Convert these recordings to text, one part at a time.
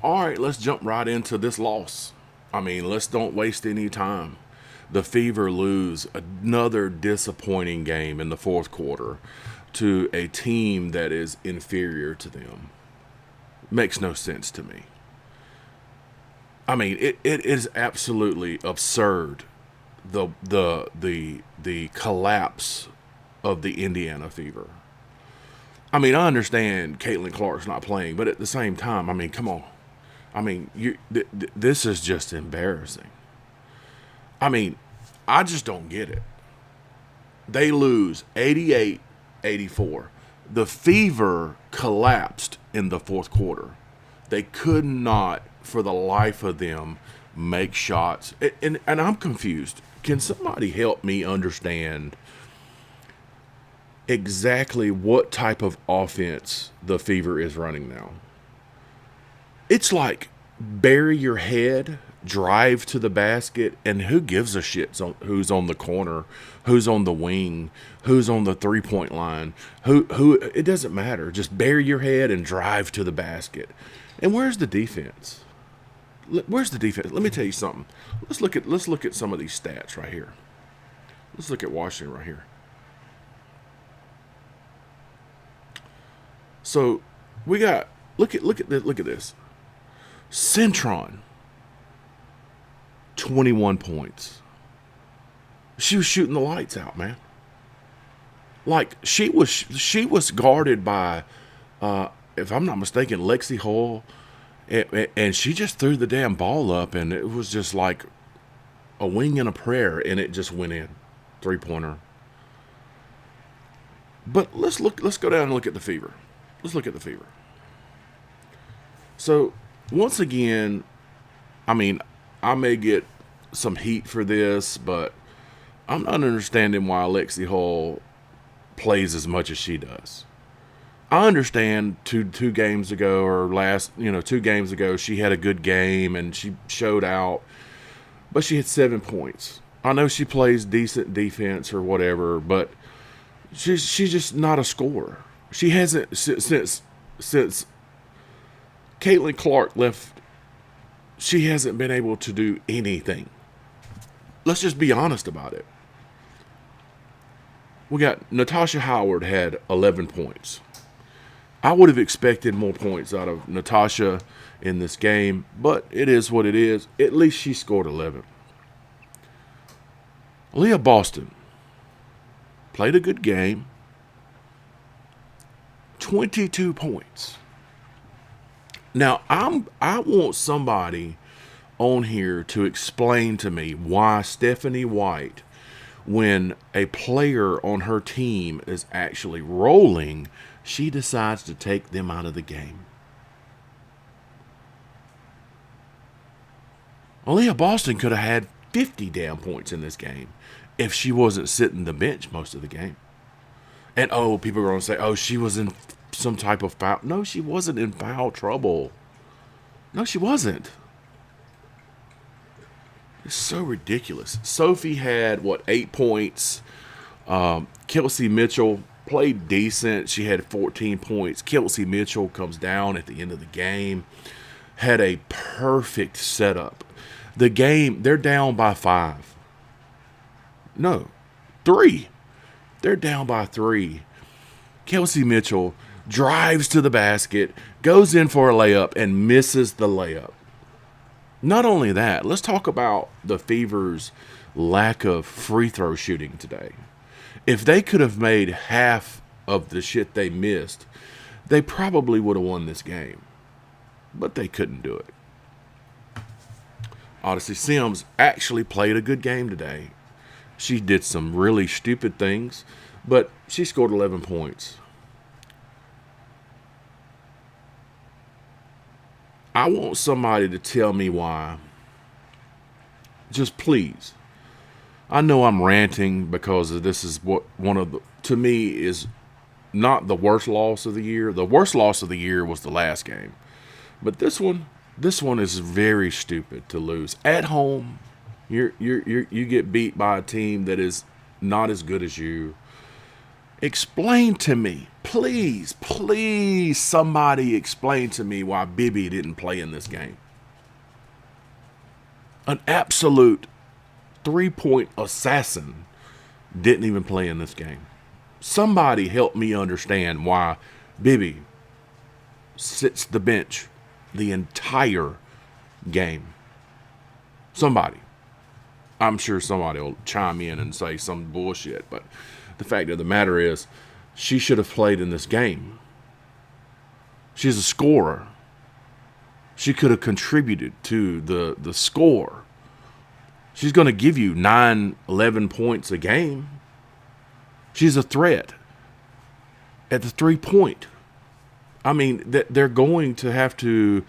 All right, let's jump right into this loss. I mean, let's don't waste any time. The Fever lose another disappointing game in the fourth quarter to a team that is inferior to them. Makes no sense to me. I mean, it is absolutely absurd the collapse of the Indiana Fever. I mean, I understand Caitlin Clark's not playing, but at the same time, I mean, come on. I mean, this is just embarrassing. I mean, I just don't get it. They lose 88-84. The Fever collapsed in the fourth quarter. They could not, for the life of them, make shots. And I'm confused. Can somebody help me understand exactly what type of offense the Fever is running now? It's like bury your head, drive to the basket, and who gives a shit who's on the corner, who's on the wing, who's on the 3-point line, who it doesn't matter. Just bury your head and drive to the basket. And where's the defense? Where's the defense? Let me tell you something. Let's look at some of these stats right here. Let's look at Washington right here. So we got look at this. Centron, 21 points. She was shooting the lights out, man. Like she was guarded by, if I'm not mistaken, Lexi Hall, and she just threw the damn ball up, and it was just like a wing and a prayer, and it just went in, 3-pointer. But let's go down and look at the Fever. Let's look at the Fever. So once again, I mean, I may get some heat for this, but I'm not understanding why Lexi Hall plays as much as she does. I understand two games ago or 2 games ago she had a good game and she showed out, but she had 7 points. I know she plays decent defense or whatever, but she's just not a scorer. She hasn't since Caitlin Clark left. She hasn't been able to do anything. Let's just be honest about it. We got Natasha Howard had 11 points. I would have expected more points out of Natasha in this game, but it is what it is. At least she scored 11. Leah Boston played a good game. 22 points. Now, I want somebody on here to explain to me why Stephanie White, when a player on her team is actually rolling, she decides to take them out of the game. Aaliyah Boston could have had 50 damn points in this game if she wasn't sitting the bench most of the game. And people are going to say, she was in some type of foul. No, she wasn't in foul trouble. No, she wasn't. It's so ridiculous. Sophie had, 8 points. Kelsey Mitchell played decent. She had 14 points. Kelsey Mitchell comes down at the end of the game. Had a perfect setup. The game, they're down by 5. No, 3. They're down by 3. Kelsey Mitchell drives to the basket, goes in for a layup, and misses the layup. Not only that, let's talk about the Fever's lack of free throw shooting today. If they could have made half of the shit they missed, they probably would have won this game. But they couldn't do it. Odyssey Sims actually played a good game today. She did some really stupid things, but she scored 11 points. I want somebody to tell me why. Just please. I know I'm ranting because this is what to me is not the worst loss of the year. The worst loss of the year was the last game. But this one is very stupid to lose at home. You get beat by a team that is not as good as you, Explain to me, please, please, somebody explain to me why Bibi didn't play in this game. An absolute 3-point assassin didn't even play in this game. Somebody help me understand why Bibi sits the bench the entire game. Somebody. I'm sure somebody will chime in and say some bullshit, but the fact of the matter is, she should have played in this game. She's a scorer. She could have contributed to the score. She's going to give you 9, 11 points a game. She's a threat at the 3-point. I mean, they're going to have to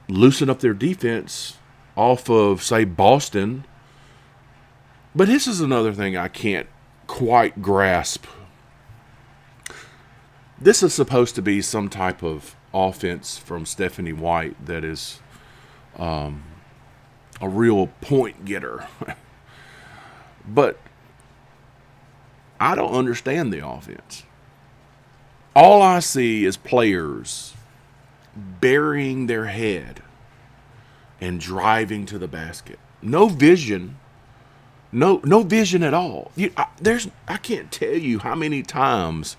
loosen up their defense off of, say, Boston. But this is another thing I can't quite grasp. This is supposed to be some type of offense from Stephanie White that is a real point getter. But I don't understand the offense. All I see is players burying their head and driving to the basket. No vision. No vision at all. I can't tell you how many times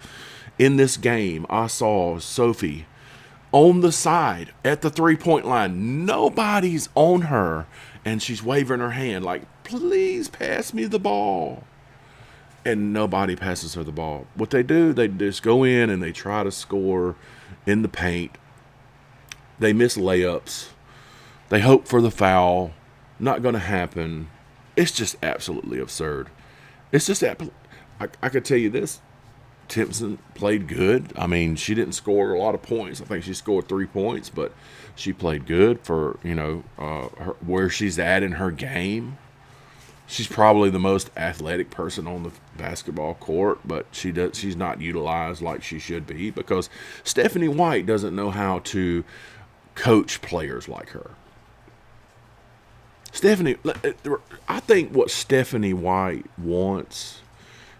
in this game I saw Sophie on the side at the 3-point line. Nobody's on her, and she's waving her hand like, please pass me the ball. And nobody passes her the ball. What they do, they just go in and they try to score in the paint. They miss layups. They hope for the foul. Not going to happen. It's just absolutely absurd. It's just I could tell you this. Timpson played good. I mean, she didn't score a lot of points. I think she scored 3 points, but she played good for, where she's at in her game. She's probably the most athletic person on the basketball court, but she's not utilized like she should be because Stephanie White doesn't know how to coach players like her. I think what Stephanie White wants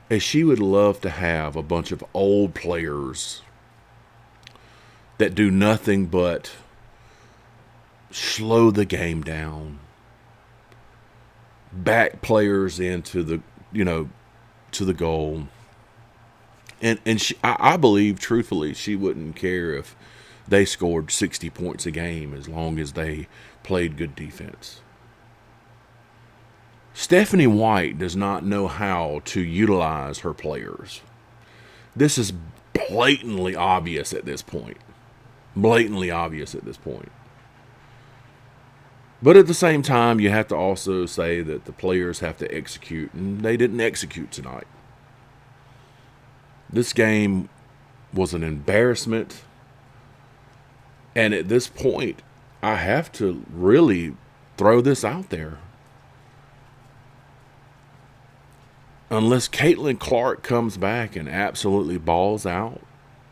is she would love to have a bunch of old players that do nothing but slow the game down, back players into the to the goal, and I believe truthfully she wouldn't care if they scored 60 points a game as long as they played good defense. Stephanie White does not know how to utilize her players. This is blatantly obvious at this point. Blatantly obvious at this point. But at the same time, you have to also say that the players have to execute, and they didn't execute tonight. This game was an embarrassment, and at this point, I have to really throw this out there. Unless Caitlin Clark comes back and absolutely balls out,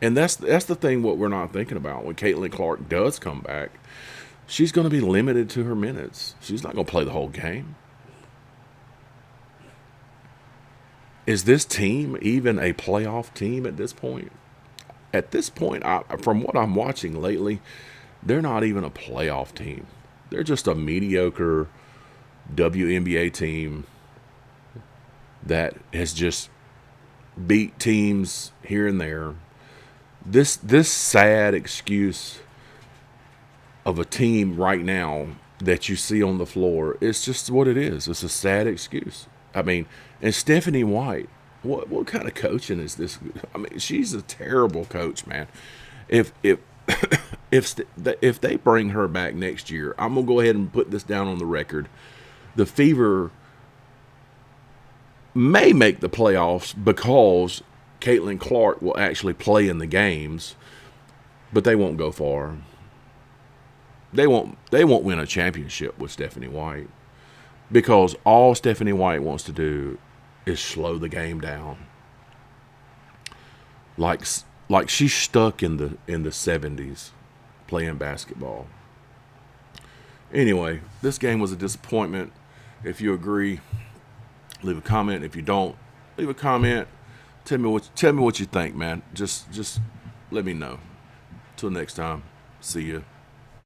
and that's the thing what we're not thinking about. When Caitlin Clark does come back, she's going to be limited to her minutes. She's not going to play the whole game. Is this team even a playoff team at this point? At this point, from what I'm watching lately, they're not even a playoff team. They're just a mediocre WNBA team that has just beat teams here and there. This sad excuse of a team right now that you see on the floor, it's just what it is. It's a sad excuse. I mean, and Stephanie White, what kind of coaching is this? I mean, she's a terrible coach, man. If if they bring her back next year, I'm gonna go ahead and put this down on the record. The Fever may make the playoffs because Caitlin Clark will actually play in the games, but they won't go far. They won't win a championship with Stephanie White because all Stephanie White wants to do is slow the game down. Like she's stuck in the 70s playing basketball. Anyway, this game was a disappointment. If you agree, leave a comment. If you don't, leave a comment. Tell me what you think, man. Just let me know. Till next time. See ya.